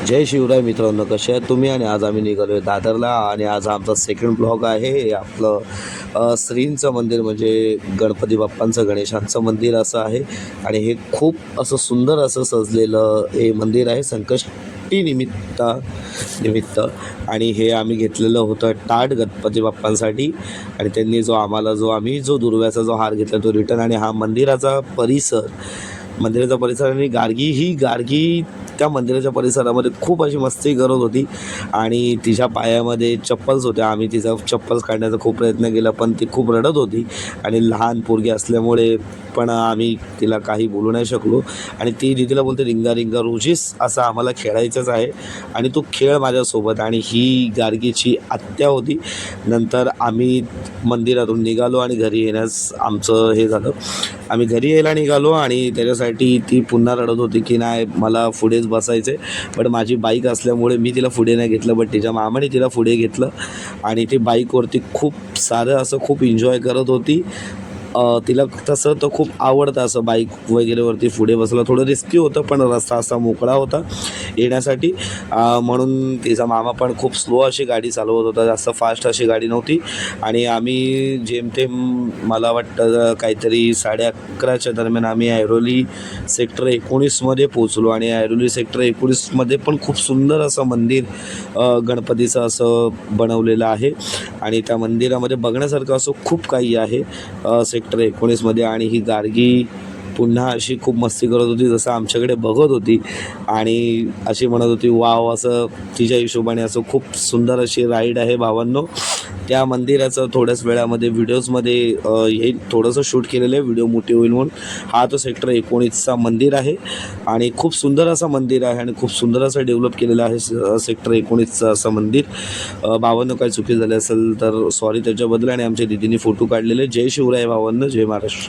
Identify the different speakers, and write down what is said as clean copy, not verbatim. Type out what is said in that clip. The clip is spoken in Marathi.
Speaker 1: जय शिवराय मित्रांनो, कसे आहात तुम्ही? आणि आज आम्ही निघालो आहे दादरला आणि आज आमचा सेकंड ब्लॉग आहे. आपलं श्रींचं मंदिर म्हणजे गणपती बाप्पांचं, गणेशांचं मंदिर असं आहे. आणि हे खूप असं सुंदर असं सजलेलं हे मंदिर आहे संकष्टी निमित्त. आणि हे आम्ही घेतलेलं होतं टाट गणपती बाप्पांसाठी. आणि त्यांनी आम्ही जो दुर्व्याचा जो हार घेतला तो रिटर्न. आणि हा मंदिराचा परिसर आणि गार्गी त्या मंदिराच्या परिसरामध्ये खूप अशी मस्ती करत होती. आणि तिच्या पायामध्ये चप्पल्स होत्या. आम्ही तिचा चप्पल्स काढण्याचा खूप प्रयत्न केला, पण ती खूप रडत होती. आणि लहान पोरगी असल्यामुळे पण आम्ही तिला काही बोलू नाही शकलो. आणि ती दीदीला बोलते, रिंगा रिंगा रोजीस असं आम्हाला खेळायचंच आहे आणि तू खेळ माझ्यासोबत. आणि ही गार्गीची आत्या होती. नंतर आम्ही मंदिरातून निघालो आणि घरी येण्यास आमचं हे झालं. आम्ही घरी यायला निघालो आणि त्याच्यासाठी ती पुन्हा रडत होती की नाही मला पुढेच बसायचं आहे. पण माझी बाईक असल्यामुळे मी तिला पुढे नाही घेतलं, बट तिच्या मामाने तिला पुढे घेतलं. आणि ती बाईकवरती खूप एन्जॉय करत होती. तिला तसं तर खूप आवडतं असं बाईक वगैरेवरती पुढे बसलं. थोडं रिस्की होतं, पण रस्ता असा मोकळा होता येण्यासाठी. म्हणून तिचा मामा पण खूप स्लो अशी गाडी चालवत होता, जास्त फास्ट अशी गाडी नव्हती. आणि आम्ही जेमतेम मला वाटतं काहीतरी 11:30च्या दरम्यान आम्ही ऐरोली सेक्टर 19मध्ये पोचलो. आणि ऐरोली सेक्टर 19मध्ये पण खूप सुंदर असं मंदिर गणपतीचं असं बनवलेलं आहे. आणि त्या मंदिरामध्ये बघण्यासारखं असं खूप काही आहे सेक्टर 19मध्ये. आणि ही गार्गी पुन्हा अशी खूप मस्ती करत होती, जसं आमच्याकडे बघत होती आणि अशी म्हणत होती वाव. असं तिच्या हिशोबाने असं खूप सुंदर अशी राईड आहे भावांनो. त्या मंदिराचं थोड्याच वेळामध्ये व्हिडिओजमध्ये येईल. थोडंसं शूट केलेलं आहे, व्हिडिओ मोठी होईल म्हणून. हा तो सेक्टर 19चा मंदिर आहे आणि खूप सुंदर असं मंदिर आहे आणि खूप सुंदर असं डेव्हलप केलेलं आहे सेक्टर 19चं असं मंदिर. भावांनो काही चुकी झाली असेल तर सॉरी त्याच्याबद्दल. आणि आमच्या दीदीने फोटो काढलेले. जय शिवराय भावांनो, जय महाराष्ट्र.